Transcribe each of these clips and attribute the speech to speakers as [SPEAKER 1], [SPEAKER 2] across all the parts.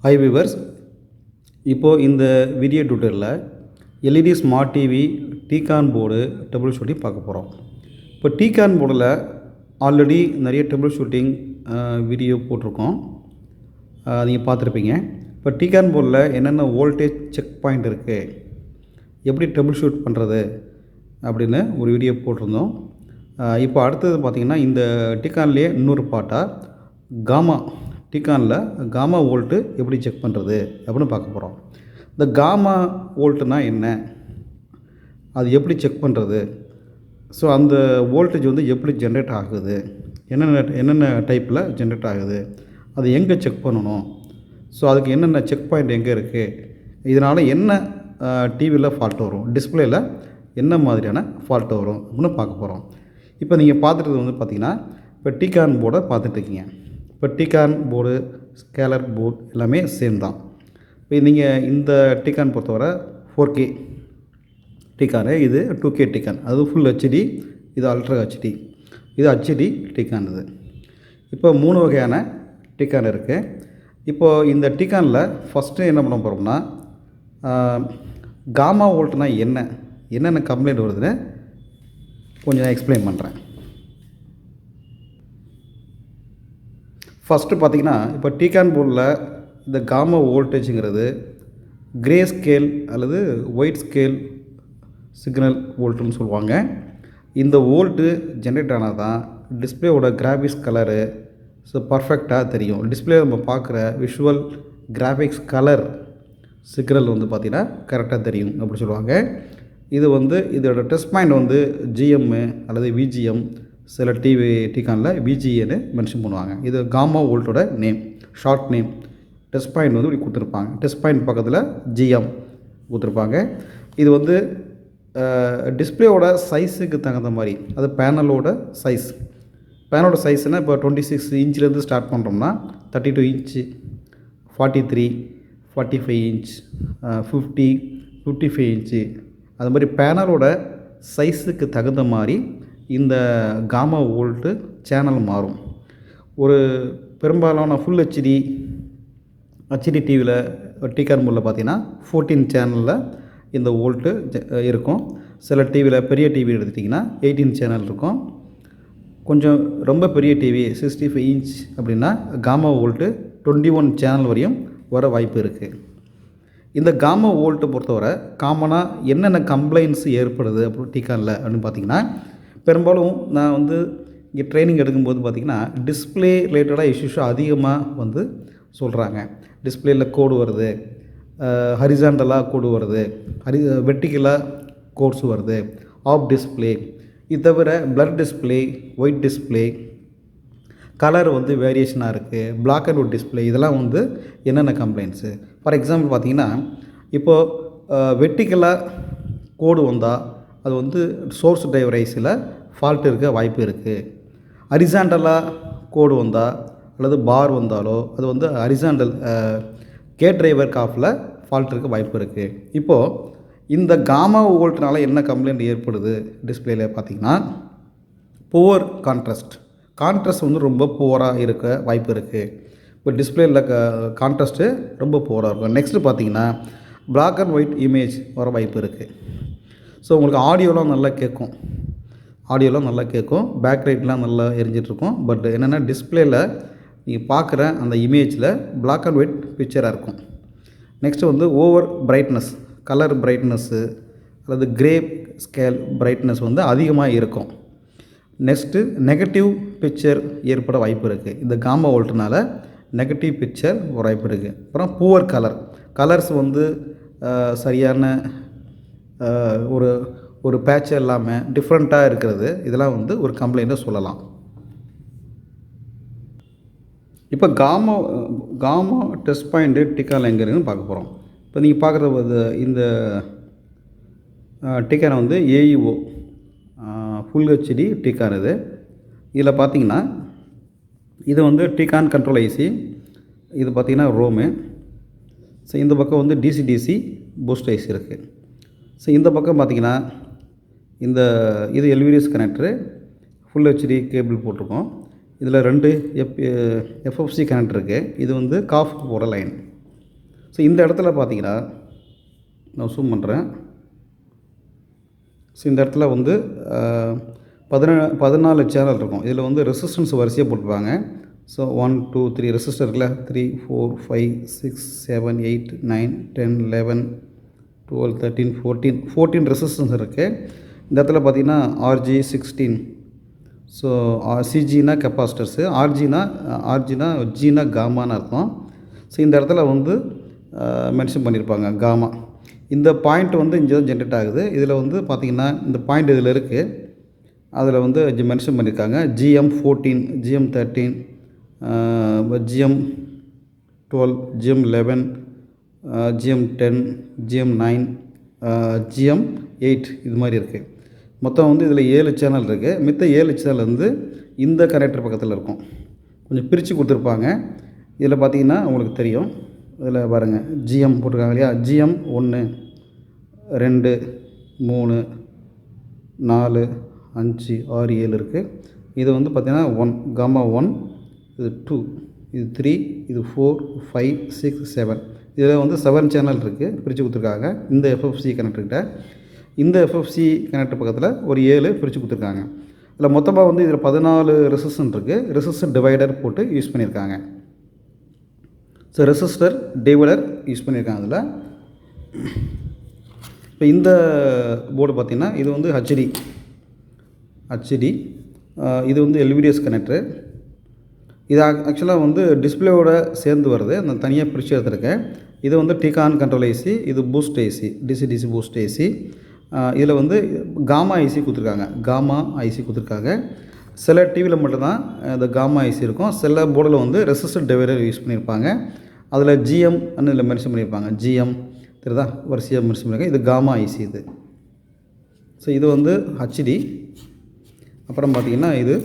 [SPEAKER 1] Hi viewers, இப்போது இந்த video டியூட்டரில் LED smart TV T-con board troubleshooting பார்க்க போகிறோம். இப்போ டிகான் போர்டில் ஆல்ரெடி நிறைய ட்ரபிள் ஷூட்டிங் வீடியோ போட்டிருக்கோம், நீங்கள் பார்த்துருப்பீங்க. இப்போ டிகான் போர்டில் என்னென்ன வோல்டேஜ் செக் பாயிண்ட் இருக்குது, எப்படி ட்ரபிள் ஷூட் பண்ணுறது அப்படின்னு ஒரு வீடியோ போட்டிருந்தோம். இப்போ அடுத்தது பார்த்திங்கன்னா இந்த டிகான்லேயே இன்னொரு பாட்டாக டிகானில் காமா வோல்ட்டு எப்படி செக் பண்ணுறது அப்படின்னு பார்க்க போகிறோம். இந்த காமா வோல்ட்டுனா என்ன, அது எப்படி செக் பண்ணுறது, ஸோ அந்த வோல்டேஜ் வந்து எப்படி ஜென்ரேட் ஆகுது, என்னென்ன டைப்பில் ஜென்ரேட் ஆகுது, அது எங்கே செக் பண்ணணும், ஸோ அதுக்கு என்னென்ன செக் பாயிண்ட் எங்கே இருக்குது, இதனால் என்ன டிவியில் ஃபால்ட் வரும், டிஸ்பிளேயில் என்ன மாதிரியான ஃபால்ட் வரும் அப்படின்னு பார்க்க போகிறோம். இப்போ நீங்கள் பார்த்துட்டு வந்து பார்த்திங்கன்னா இப்போ டிகான் போர்டை பார்த்துட்ருக்கீங்க. இப்போ டிகான் போர்டு, ஸ்கேலர் போர்டு எல்லாமே சேம் தான். இப்போ நீங்கள் இந்த டிகான் பொறுத்தவரை 4K டிகானு, இது 2K டிகான், அது ஃபுல் ஹெச்டி, இது அல்ட்ரா ஹெச்டி, இது ஹெச்டி டிகான். இது இப்போ 3 வகையான டிகான் இருக்குது. இப்போது இந்த டிகானில் ஃபஸ்ட்டு என்ன பண்ண போகிறோம்னா, காமா வோல்ட்னா என்னென்ன கம்ப்ளைண்ட் வருதுன்னு கொஞ்சம் எக்ஸ்பிளைன் பண்ணுறேன். ஃபஸ்ட்டு பார்த்திங்கன்னா இப்போ டிகான் போர்டில் இந்த காமா வோல்டேஜுங்கிறது கிரே ஸ்கேல் அல்லது ஒயிட் ஸ்கேல் சிக்னல் வோல்ட்டுன்னு சொல்லுவாங்க. இந்த வோல்ட்டு ஜென்ரேட் ஆனால் தான் டிஸ்பிளேவோட கிராஃபிக்ஸ் கலரு ஸோ பர்ஃபெக்டாக தெரியும். டிஸ்பிளே நம்ம பார்க்குற விஷுவல் கிராஃபிக்ஸ் கலர் சிக்னல் வந்து பார்த்திங்கன்னா கரெக்டாக தெரியும் அப்படி சொல்லுவாங்க. இது வந்து இதோட டெஸ்ட் பாயிண்ட் வந்து ஜிஎம்மு அல்லது விஜிஎம், சில டிகானில் விஜிஏன்னு மென்ஷன் பண்ணுவாங்க. இது காமா வோல்ட்டோட name, short name. Test point வந்து இப்படி கொடுத்துருப்பாங்க, டெஸ்ட் பாயிண்ட் பக்கத்தில் ஜிஎம் கொடுத்துருப்பாங்க. இது வந்து டிஸ்பிளேவோட சைஸுக்கு தகுந்த மாதிரி, அது பேனலோட சைஸ்னால் இப்போ 26 இன்ச்சிலேருந்து ஸ்டார்ட் பண்ணுறோம்னா 32 இன்ச்சு, 43, 45 இன்ச், 50, 55 இன்ச்சு, அது மாதிரி பேனலோட சைஸுக்கு தகுந்த மாதிரி இந்த காமா வோல்ட்டு சேனல் மாறும். ஒரு பெரும்பாலான ஃபுல் ஹெச்டி டிவியில் டிகான் போர்டில் பார்த்தீங்கன்னா 14 சேனலில் இந்த வோல்ட்டு இருக்கும். சில டிவியில் பெரிய டிவி எடுத்துட்டிங்கன்னா 18 சேனல் இருக்கும். கொஞ்சம் ரொம்ப பெரிய டிவி 65 இன்ச் அப்படின்னா காமா வோல்ட்டு 21 சேனல் வரையும் வர வாய்ப்பு இருக்குது. இந்த காமா வோல்ட்டை பொறுத்தவரை காமனாக என்னென்ன கம்ப்ளைண்ட்ஸ் ஏற்படுது அப்படி டிகானில் அப்படின்னு பார்த்திங்கன்னா, பெரும்பாலும் நான் வந்து இங்கே ட்ரைனிங் எடுக்கும்போது பார்த்திங்கன்னா டிஸ்பிளே ரிலேட்டடாக இஷ்யூஸ் அதிகமாக வந்து சொல்கிறாங்க. டிஸ்பிளேயில் கோடு வருது, ஹரிசாண்டலாக கோடு வருது, வெர்டிகலாக கோட்ஸ் வருது, ஆஃப் டிஸ்பிளே, இது தவிர blur display, white display, colour வந்து வேரியேஷனாக இருக்குது, பிளாக் அண்ட் ஒயிட் டிஸ்பிளே, இதெல்லாம் வந்து என்னென்ன கம்ப்ளைண்ட்ஸு. ஃபார் எக்ஸாம்பிள் பார்த்திங்கன்னா இப்போது வெர்டிகலாக கோடு வந்தால் அது வந்து சோர்ஸ் டிரைவர் ஐசியில் ஃபால்ட் இருக்க வாய்ப்பு இருக்குது. ஹரிசாண்டலாக கோடு வந்தால் அல்லது பார் வந்தாலோ அது வந்து ஹரிசாண்டல் கேட் டிரைவர் காஃபில் ஃபால்ட் இருக்க வாய்ப்பு இருக்குது. இப்போது இந்த காமா வோல்ட்னால என்ன கம்ப்ளைண்ட் ஏற்படுது டிஸ்பிளேல பார்த்திங்கன்னா, புவர் கான்ட்ராஸ்ட் வந்து ரொம்ப புவராக இருக்க வாய்ப்பு இருக்குது. இப்போ டிஸ்பிளேயில் கான்ட்ராஸ்ட்டு ரொம்ப புவராக இருக்கும். நெக்ஸ்ட்டு பார்த்திங்கன்னா பிளாக் அண்ட் ஒயிட் இமேஜ் வர வாய்ப்பு இருக்குது. ஸோ உங்களுக்கு ஆடியோலாம் நல்லா கேட்கும், பேக் லைட்லாம் நல்லா எரிஞ்சிட்ருக்கும். பட் என்னென்னா டிஸ்பிளேயில் நீங்கள் பார்க்குற அந்த இமேஜில் பிளாக் அண்ட் ஒயிட் பிக்சராக இருக்கும். நெக்ஸ்ட்டு வந்து ஓவர் பிரைட்னஸ், கலர் பிரைட்னஸ்ஸு அல்லது கிரே ஸ்கேல் பிரைட்னஸ் வந்து அதிகமாக இருக்கும். நெக்ஸ்ட்டு நெகட்டிவ் பிக்சர் ஏற்பட வாய்ப்பு இருக்குது. இந்த காமா வோல்ட்னால நெகட்டிவ் பிக்சர் ஒரு வாய்ப்பு இருக்குது. அப்புறம் புவர் கலர்ஸ் வந்து சரியான ஒரு பேட்ச் இல்லாமல் டிஃப்ரெண்ட்டாக இருக்கிறது, இதெல்லாம் வந்து ஒரு கம்ப்ளைண்ட்டை சொல்லலாம். இப்போ காமா டெஸ்ட் பாயிண்ட்டு டிகானில் எங்கே இருக்குன்னு பார்க்க போகிறோம். இப்போ நீங்கள் பார்க்குறது இந்த டிகான் வந்து ஏஇஓ ஃபுல் ஹெச்டி டிகான். இதில் பார்த்திங்கன்னா இது வந்து டிகான் கண்ட்ரோல் ஐசி, இது பார்த்திங்கன்னா ரோமு. ஸோ இந்த பக்கம் வந்து டிசி பூஸ்ட் ஐசி இருக்குது. ஸோ இந்த பக்கம் பார்த்திங்கன்னா இது LVDS connector, full HD cable போட்டிருக்கோம். இதில் 2 எஃப்எஃப்சி கனெக்டர் இருக்குது. இது வந்து காஃப்க்கு போகிற லைன். ஸோ இந்த இடத்துல பார்த்தீங்கன்னா நான் ஜூம் பண்ணுறேன். ஸோ இந்த இடத்துல வந்து 14 சேனல் இருக்கும். இதில் வந்து ரெசிஸ்டன்ஸ் வரிசையாக போட்டுருப்பாங்க. ஸோ 1 2 3 ரெசிஸ்டர் இருக்குல்ல, 3 4 5 6 7 8 9 10 11 12 13 14 ரெசிஸ்டன்ஸ் இருக்குது. இந்த இடத்துல பார்த்தீங்கன்னா RG 16. ஸோ CGனா கெப்பாசிட்டர்ஸு, ஆர்ஜினா ஜீனா காமான்னு அர்த்தம். ஸோ இந்த இடத்துல வந்து மென்ஷன் பண்ணியிருப்பாங்க காமா. இந்த பாயிண்ட் வந்து இங்கே தான் ஜென்ரேட் ஆகுது. இதில் வந்து பார்த்திங்கன்னா இந்த பாயிண்ட் இதில் இருக்குது. அதில் வந்து மென்ஷன் பண்ணியிருக்காங்க GM 14, GM 13, GM 12, GM 11, GM 10, GM 9, GM 8 இது மாதிரி இருக்குது. மொத்தம் வந்து இதில் 7 சேனல் இருக்குது. மித்த 7 சேனல் வந்து இந்த கனெக்டர் பக்கத்தில் இருக்கும். கொஞ்சம் பிரித்து கொடுத்துருப்பாங்க. இதில் பார்த்திங்கன்னா உங்களுக்கு தெரியும். இதில் பாருங்கள் GM போட்டிருக்காங்க இல்லையா, GM 1 2 3 4 5 6 7 இருக்குது. இது வந்து பார்த்திங்கன்னா 1 காமா 1, இது 2, இது 3, இது 4 5 6 7. இதில் வந்து 7 சேனல் இருக்குது, பிரித்து கொடுத்துருக்காங்க. இந்த FFC கனெக்டர்கிட்ட இந்த FFC கனெக்டர் பக்கத்தில் ஒரு 7 பிரித்து கொடுத்துருக்காங்க. இதில் மொத்தமாக வந்து இதில் 14 ரெசிஸ்டன்ட் இருக்குது. ரெசிஸ்டர் டிவைடர் போட்டு யூஸ் பண்ணியிருக்காங்க. ஸோ ரெசிஸ்டர் டிவைடர் யூஸ் பண்ணியிருக்காங்க அதில். இப்போ இந்த போர்டு பார்த்திங்கன்னா இது வந்து ஹச்டி, இது வந்து LVDS கனெக்டரு. இது ஆக்சுவலாக வந்து டிஸ்பிளேவோட சேர்ந்து வருது. நான் தனியாக பிரித்து எடுத்துருக்கேன். இது வந்து டிகான் கண்ட்ரோல் ஐசி, இது boost IC, DC boost IC. இதில் வந்து காமா ஐசி கொடுத்துருக்காங்க. சில டிவியில் மட்டும்தான் இந்த காமா ஐசி இருக்கும். சில போர்டில் வந்து ரெசிஸ்டர் டிவைடர் யூஸ் பண்ணியிருப்பாங்க. அதில் GM இதில் மென்ஷன் பண்ணியிருப்பாங்க. GM தெரியுதா, வரிசையாக மென்ஷன் பண்ணியிருக்காங்க. இது காமா ஐசி இது. ஸோ இது வந்து ஹச்டி. அப்புறம் பார்த்திங்கன்னா இது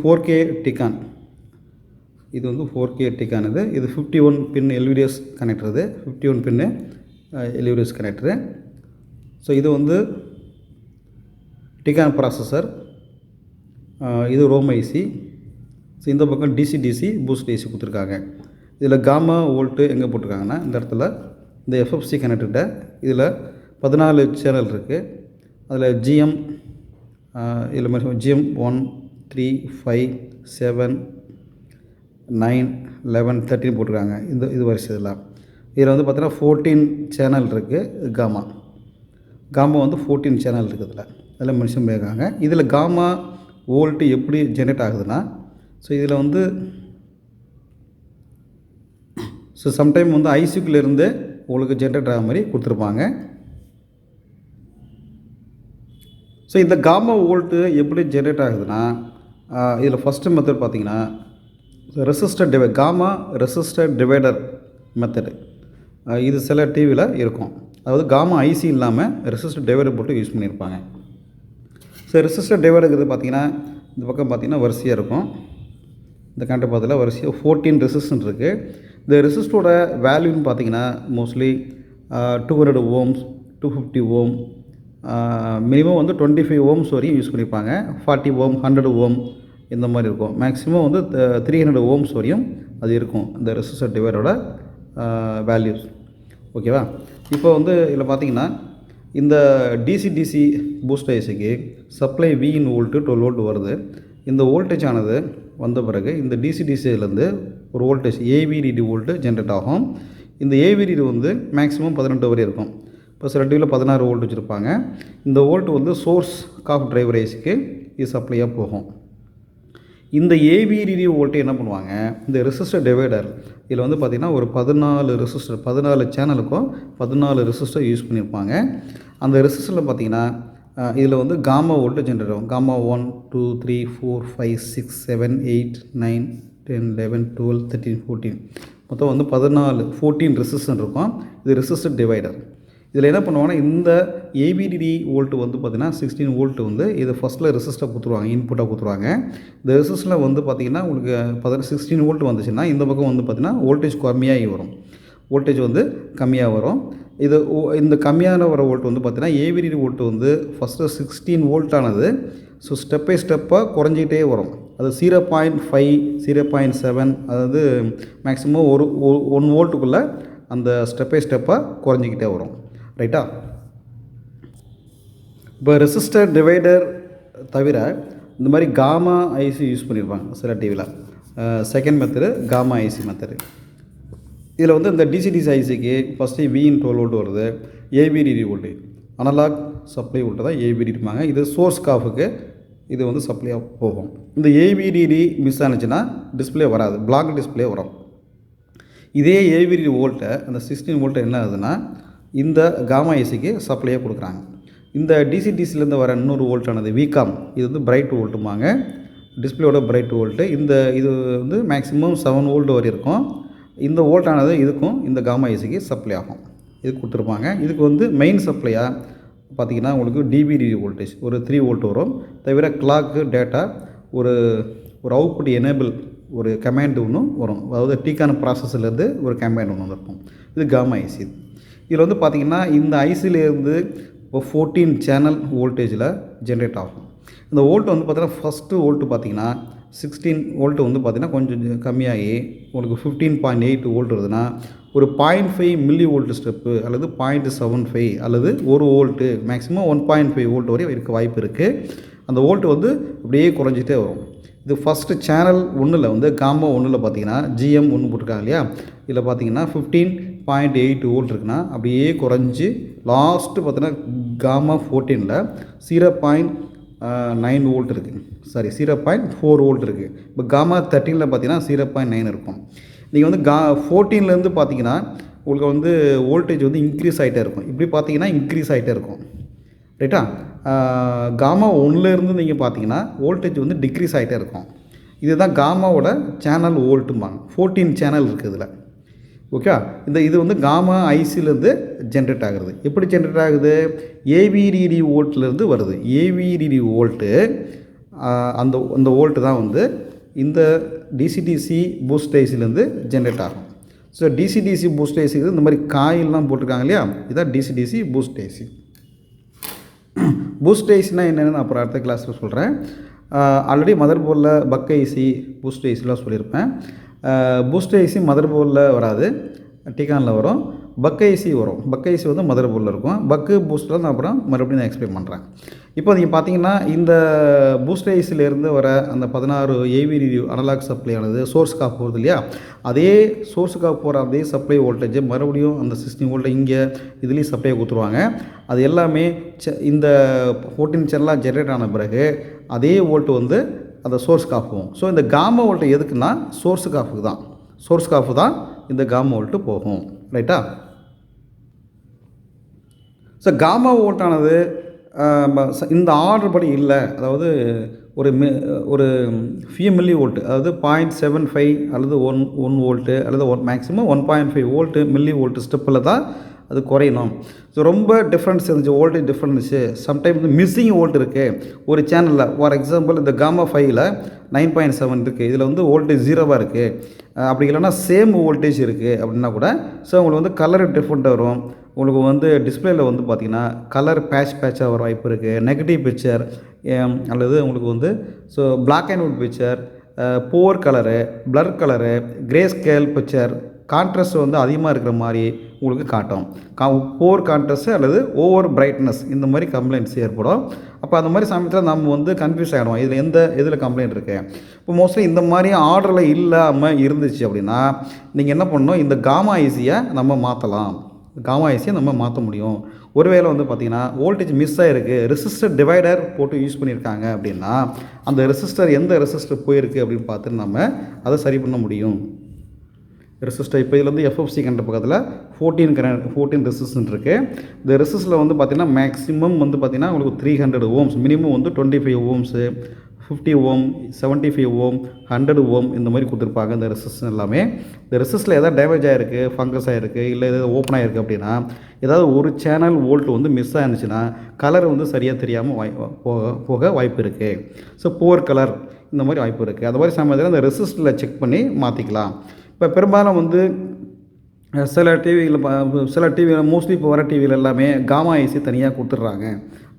[SPEAKER 1] 4K டிகான். இது வந்து 4K டிகான். இது 51 பின் LVDS கனெக்டர். இது 51 பின்னு LVDS கனெக்டரு. ஸோ இது வந்து டிகான் ப்ராசஸர். இது ரோம் ஐசி. ஸோ இந்த பக்கம் DC பூஸ்ட் ஐசி கொடுத்துருக்காங்க. இதில் காமா வோல்ட்டு எங்கே போட்டிருக்காங்கன்னா இந்த இடத்துல இந்த FFC கனெக்டர்கிட்ட இதில் 14 சேனல் இருக்குது. அதில் GM இதில் GM 1 3 5 7 9 11 13 போட்டிருக்காங்க. இது வரிசை இதெல்லாம். இதில் வந்து பார்த்தீங்கன்னா 14 சேனல் இருக்குது. காமா வந்து 14 சேனல் இருக்குது. இதெல்லாம் மென்ஷன் பண்ணியிருக்காங்க. இதில் காமா வோல்ட்டு எப்படி ஜென்ரேட் ஆகுதுன்னா, ஸோ இதில் வந்து சம்டைம் வந்து ஐசிக்குள்ளேருந்து உங்களுக்கு ஜென்ரேட் ஆகிற மாதிரி கொடுத்துருப்பாங்க. ஸோ இந்த காமா வோல்ட்டு எப்படி ஜென்ரேட் ஆகுதுன்னா, இதில் ஃபஸ்ட்டு மெத்தட் பார்த்திங்கன்னா காமா ரெசிஸ்டர் டிவைடர் மெத்தடு. இது சில டிவியில் இருக்கும். அதாவது காமா ஐசி இல்லாமல் ரெசிஸ்டர் டிவைடர் போட்டு யூஸ் பண்ணியிருப்பாங்க. ஸோ ரெசிஸ்டர் டிவைடருங்கிறது பார்த்திங்கன்னா இந்த பக்கம் பார்த்திங்கன்னா வரிசையாக இருக்கும். இந்த கனெக்டர் பார்த்ததில் வரிசையாக 14 ரெசிஸ்டன்ட் இருக்குது. இந்த ரெசிஸ்டரோட வேல்யூன்னு பார்த்திங்கன்னா மோஸ்ட்லி 200 ohms, 250 ohm, மினிமம் வந்து 25 ohms வரையும் யூஸ் பண்ணியிருப்பாங்க. 40 ohm, 100 ohm இந்த மாதிரி இருக்கும். மேக்ஸிமம் வந்து 300 ohms வரையும் அது இருக்கும் இந்த ரெசிஸ்டர் டிவைடரோட வேல்யூஸ். ஓகேவா? இப்போ வந்து இதில் பார்த்திங்கன்னா இந்த DC பூஸ்ட் ஐசிக்கு சப்ளை Vin வோல்ட்டு 12 வோல்ட் வருது. இந்த வோல்டேஜ் ஆனது வந்த பிறகு இந்த DCலேருந்து ஒரு வோல்டேஜ் AVDD வோல்ட்டு ஜென்ரேட் ஆகும். இந்த AVDD வந்து மேக்ஸிமம் 18 வரை இருக்கும். இப்போ சில டிவியில் 16 வோல்ட் வச்சுருப்பாங்க. இந்த வோல்ட் வந்து சோர்ஸ் காஃப் டிரைவர் ஐசிக்கு இது சப்ளையாக போகும். இந்த AVDD வோல்ட்டு என்ன பண்ணுவாங்க, இந்த ரெசிஸ்டர் டிவைடர் இதில் வந்து பார்த்திங்கன்னா ஒரு 14 சேனலுக்கும் 14 ரெசிஸ்டர் யூஸ் பண்ணியிருப்பாங்க. அந்த ரெசிஸ்டரில் பார்த்திங்கன்னா இதில் வந்து காமா வோல்ட்டு ஜென்ரேட் ஆகும். காமா 1 2 3 4 5 6 7 8 9 10 11 12 13 14 மொத்தம் வந்து 14 ரெசிஸ்டர் இருக்கும். இது ரெசிஸ்டர் டிவைடர். இதில் என்ன பண்ணுவாங்கன்னா இந்த AVDD வோல்ட்டு வந்து பார்த்திங்கன்னா 16 வோல்ட்டு வந்து இது ஃபஸ்ட்டில் ரெசிஸ்டர் கொடுத்துருவாங்க, இன்புட்டாக கொடுத்துருவாங்க. இந்த ரெசிஸ்டரில் வந்து பார்த்திங்கன்னா உங்களுக்கு 16 வோல்ட் வந்துச்சுன்னா இந்த பக்கம் வந்து பார்த்திங்கன்னா வோல்டேஜ் கம்மியாக வரும். இந்த கம்மியான வர வோல்ட் வந்து பார்த்திங்கன்னா AVDD வோல்ட் வந்து ஃபஸ்ட்டு 16 வோல்ட் ஆனது ஸோ ஸ்டெப் பை ஸ்டெப்பாக குறைஞ்சிக்கிட்டே வரும். அது 0.5 0.7 அதாவது மேக்ஸிமம் ஒரு 1 வோல்ட்டுக்குள்ளே அந்த ஸ்டெப் பை ஸ்டெப்பாக குறைஞ்சிக்கிட்டே வரும். ரைட்டா? இப்போ ரெசிஸ்டர் டிவைடர் தவிர இந்த மாதிரி காமா ஐசி யூஸ் பண்ணியிருப்பாங்க சில டிவியில். Second method gamma IC method. இதில் வந்து இந்த டிசிடிசி ஐசிக்கு ஃபஸ்ட்டு விஇன் 12 வோல்ட் வருது, AVDD volt analogue supply volt தான் ஏபிடிடிப்பாங்க. இது சோர்ஸ் காஃபுக்கு இது வந்து சப்ளையாக போகும். இந்த ஏபிடிடி மிஸ் ஆனிச்சுன்னா டிஸ்பிளே வராது, பிளாக் டிஸ்பிளே வரும். இதே ஏபிடிடி வோல்ட்டை அந்த 16 வோல்ட்டை என்ன ஆகுதுன்னா இந்த காமா ஐசிக்கு சப்ளையாக கொடுக்குறாங்க. இந்த டிசிடிசிலேருந்து வர இன்னொரு வோல்ட்டானது விகாம், இது வந்து பிரைட் வோல்ட்டுமாங்க, டிஸ்பிளேயோட பிரைட் வோல்ட்டு. இது வந்து மேக்ஸிமம் 7 வோல்ட் வரை இருக்கும். இந்த வோல்ட்டானது இதுக்கும் இந்த காமா ஐசிக்கு சப்ளை ஆகும். இது கொடுத்துருப்பாங்க. இதுக்கு வந்து மெயின் சப்ளையாக பார்த்திங்கன்னா உங்களுக்கு டிபிடிடி வோல்டேஜ் ஒரு 3 வோல்ட் வரும். தவிர கிளாக்கு டேட்டா ஒரு அவுட்புட் எனேபிள் ஒரு கமாண்ட் ஒன்றும் வரும். அதாவது டீக்கான ப்ராசஸ்லேருந்து ஒரு கமாண்ட் ஒன்று வந்துருக்கும். இது காமா ஐசி. இதில் வந்து பார்த்திங்கன்னா இந்த ஐசிலேருந்து இப்போ 14 சேனல் வோல்டேஜில் ஜென்ரேட் ஆகும். இந்த வோல்ட் வந்து பார்த்திங்கன்னா ஃபஸ்ட்டு வோல்ட்டு பார்த்திங்கன்னா 16 வோல்ட்டு வந்து பார்த்திங்கன்னா கொஞ்சம் கம்மியாகி உங்களுக்கு 15.8 வோல்ட் வருதுன்னா ஒரு 0.5 மில்லி வோல்ட் ஸ்டெப்பு அல்லது 0.75 அல்லது 1 வோல்ட்டு மேக்ஸிமம் 1.5 வோல்ட் வரை இருக்க வாய்ப்பு இருக்குது. அந்த வோல்ட்டு வந்து அப்படியே குறைஞ்சிட்டே வரும். இது ஃபஸ்ட்டு சேனல் 1ல் வந்து காமா 1ல் பார்த்தீங்கன்னா GM 1 போட்டிருக்காங்க இல்லையா, இதில் பார்த்தீங்கன்னா 15.8 வோல்ட் இருக்குன்னா அப்படியே குறைஞ்சி லாஸ்ட்டு பார்த்தீங்கன்னா காமா 14ல் 0.9 வோல்ட் இருக்குது, சாரி 0.4 வோல்ட் இருக்குது. இப்போ காமா 13ல் பார்த்தீங்கன்னா 0.9 இருக்கும். நீங்கள் வந்து 14லேருந்து பார்த்தீங்கன்னா உங்களுக்கு வந்து வோல்டேஜ் வந்து இன்க்ரீஸ் ஆகிட்டே இருக்கும். இப்படி பார்த்தீங்கன்னா இன்க்ரீஸ் ஆகிட்டே இருக்கும். ரைட்டா? காமா 1லேருந்து நீங்கள் பார்த்தீங்கன்னா வோல்டேஜ் வந்து டிக்ரீஸ் ஆகிட்டே இருக்கும். இதுதான் காமாவோட சேனல் வோல்ட்டும்பாங்க. 14 சேனல் இருக்குது இதில். ஓகே, இது வந்து காமா ஐசிலேருந்து ஜென்ரேட் ஆகுறது. எப்படி ஜென்ரேட் ஆகுது? ஏவிடிடி வோல்ட்லேருந்து வருது. ஏவிடிடி வோல்ட்டு அந்த வோல்ட்டு தான் வந்து இந்த டிசிடிசி பூஸ்ட் ஐசிலேருந்து ஜென்ரேட் ஆகும். ஸோ டிசிடிசி பூஸ்ட் ஐசிக்கு இந்த மாதிரி காயில்லாம் போட்டிருக்காங்க இல்லையா, இதுதான் டிசிடிசி பூஸ்ட் ஐசி. பூஸ்ட் ஐசினால் என்னென்னு நான் அப்புறம் அடுத்த கிளாஸில் சொல்கிறேன். ஆல்ரெடி மதர் போர்டில் பக் ஐசி பூஸ்ட் ஐசிலாம் சொல்லியிருப்பேன். பூஸ்ட் ஐசி மதர் போர்டில் வராது, டிகானில் வரும். பக் ஐசி வரும். பக் ஐசி வந்து மதர் போர்டில் இருக்கும். பக்கு பூஸ்ட்டில் நான் அப்புறம் மறுபடியும் நான் எக்ஸ்பிளைன் பண்ணுறேன். இப்போ நீங்கள் பார்த்தீங்கன்னா இந்த பூஸ்ட் ஐசிலேருந்து வர அந்த 16 ஏவிடிடி அனலாக் சப்ளை ஆனது சோர்ஸுக்காக போகிறது இல்லையா, அதே சோர்ஸுக்காக போகிற அதே சப்ளை வோல்டேஜ் மறுபடியும் அந்த 16 வோல்ட்டை இங்கே இதுலேயும் சப்ளை கொடுத்துருவாங்க. அது எல்லாமே இந்த 14 சேனலாக ஜென்ரேட் ஆன பிறகு அதே வோல்ட்டு வந்து அந்த சோர்ஸுக்காக போகும். ஸோ இந்த காமா வோல்ட்டு எதுக்குன்னா சோர்ஸுக்காக தான், சோர்ஸுக்காக தான் இந்த காமா வோல்ட்டு போகும். ரைட்டா? ஸோ காமா வோல்ட்டானது இந்த ஆர்டர் படி இல்லை. அதாவது ஒரு ஃபியூ மில்லி வோல்ட்டு, அதாவது 0.75 அல்லது 1 வோல்ட்டு அல்லது மேக்ஸிமம் 1.5 வோல்ட்டு மில்லி வோல்ட்டு ஸ்டெப்பில் தான் அது குறையணும். ஸோ ரொம்ப டிஃப்ரென்ஸ் இருந்துச்சு, வோல்டேஜ் டிஃப்ரெண்ட் இருந்துச்சு. சம்டைம் வந்து மிஸ்ஸிங் வோல்ட் இருக்குது ஒரு சேனலில். ஃபார் எக்ஸாம்பிள் இந்த காமா 5ல் 9.7 இருக்குது, இதில் வந்து வோல்டேஜ் 0வாக இருக்குது. அப்படி இல்லைன்னா சேம் வோல்டேஜ் இருக்குது அப்படின்னா கூட ஸோ உங்களுக்கு வந்து கலர் டிஃப்ரெண்ட்டாக வரும். உங்களுக்கு வந்து டிஸ்பிளேயில் வந்து பார்த்திங்கன்னா கலர் பேட்சாக வர வாய்ப்பு இருக்குது. நெகட்டிவ் பிக்சர் அல்லது உங்களுக்கு வந்து so black and white picture, poor colour, blur colour, grey scale picture, contrast வந்து அதிகமாக இருக்கிற மாதிரி உங்களுக்கு காட்டும். போர் கான்ட்ராஸ்ட் அல்லது ஓவர் பிரைட்னஸ் இந்த மாதிரி கம்ப்ளைண்ட்ஸ் ஏற்படும். அப்போ அந்த மாதிரி சமயத்தில் நம்ம வந்து கன்ஃபியூஸ் ஆகிடுவோம், இதில் கம்ப்ளைண்ட் இருக்குது. இப்போ மோஸ்ட்லி இந்த மாதிரி ஆர்டரில் இல்லாமல் இருந்துச்சு அப்படின்னா நீங்கள் என்ன பண்ணணும், இந்த காமா ஐசியை நம்ம மாற்றலாம். காமா ஐசியை நம்ம மாற்ற முடியும். ஒருவேளை வந்து பார்த்திங்கன்னா வோல்டேஜ் மிஸ் ஆகிருக்கு, ரெசிஸ்டர் டிவைடர் போட்டு யூஸ் பண்ணியிருக்காங்க அப்படின்னா அந்த ரெசிஸ்டர் எந்த ரெசிஸ்டர் போயிருக்கு அப்படின்னு பார்த்துட்டு நம்ம அதை சரி பண்ண முடியும். ரெசிஸ்டர் இப்போ இதில் வந்து எஃப்எஃப்சி கண்ட பக்கத்தில் 14 ரெசிஸ்டன்ட் இருக்குது. இந்த ரெசிஸ்டரில் வந்து பார்த்திங்கன்னா மேக்ஸிமம் வந்து பார்த்திங்கன்னா உங்களுக்கு 300 ஓம்ஸ், மினிமம் வந்து 25 ஓம்ஸு, 50 ஓம், 75 ஓம், 100 ஓம் இந்த மாதிரி கொடுத்துருப்பாங்க. இந்த ரெசிஸ்டர் எல்லாமே இந்த ரெசிஸ்டரில் எதாவது டேமேஜ் ஆகிருக்கு, ஃபங்கஸ் ஆகிருக்கு, இல்லை எதாவது ஓப்பன் ஆகிருக்கு அப்படின்னா ஏதாவது ஒரு சேனல் வோல்ட் வந்து மிஸ் ஆகிருந்துச்சுன்னா கலர் வந்து சரியாக தெரியாமல் போக வாய்ப்பு இருக்குது. ஸோ போர் கலர் இந்த மாதிரி வாய்ப்பு இருக்குது. அந்த மாதிரி சமயத்தில் அந்த ரெசிஸ்டரில் செக் பண்ணி மாற்றிக்கலாம். இப்போ பெரும்பாலும் வந்து சில டிவியில் மோஸ்ட்லி இப்போ வர டிவியில் எல்லாமே காமா ஐசி தனியாக கொடுத்துட்றாங்க.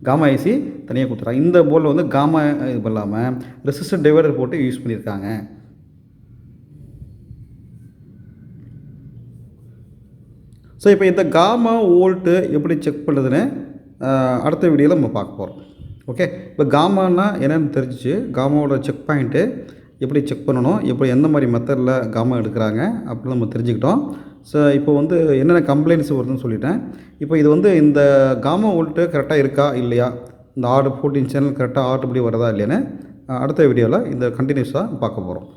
[SPEAKER 1] காமா ஐசி தனியாக கொடுத்துட்றாங்க. இந்த போர்டில் வந்து காமா இது இல்லாமல் ரெசிஸ்டர் டிவைடர் போட்டு யூஸ் பண்ணியிருக்காங்க. ஸோ இப்போ இந்த காமா வோல்ட்டு எப்படி செக் பண்ணுறதுன்னு அடுத்த வீடியோவில் நம்ம பார்க்க போகிறோம். ஓகே, இப்போ காமானா என்னென்னு தெரிஞ்சிச்சு, காமாவோட செக் பாயிண்ட்டு எப்படி செக் பண்ணணும், எப்படி எந்த மாதிரி மெத்தடில் காமா எடுக்கிறாங்க அப்படின்னு நம்ம தெரிஞ்சுக்கிட்டோம். ஸோ இப்போ வந்து என்னென்ன கம்ப்ளைண்ட்ஸ் வருதுன்னு சொல்லிட்டேன். இப்போ இது வந்து இந்த காமா வோல்ட்டு கரெக்டாக இருக்கா இல்லையா, இந்த 14 சேனல் கரெக்டாக ஆட்டோபடி வருதா இல்லையான்னு அடுத்த வீடியோவில் இந்த கண்டினியூஸாக பார்க்க போகிறோம்.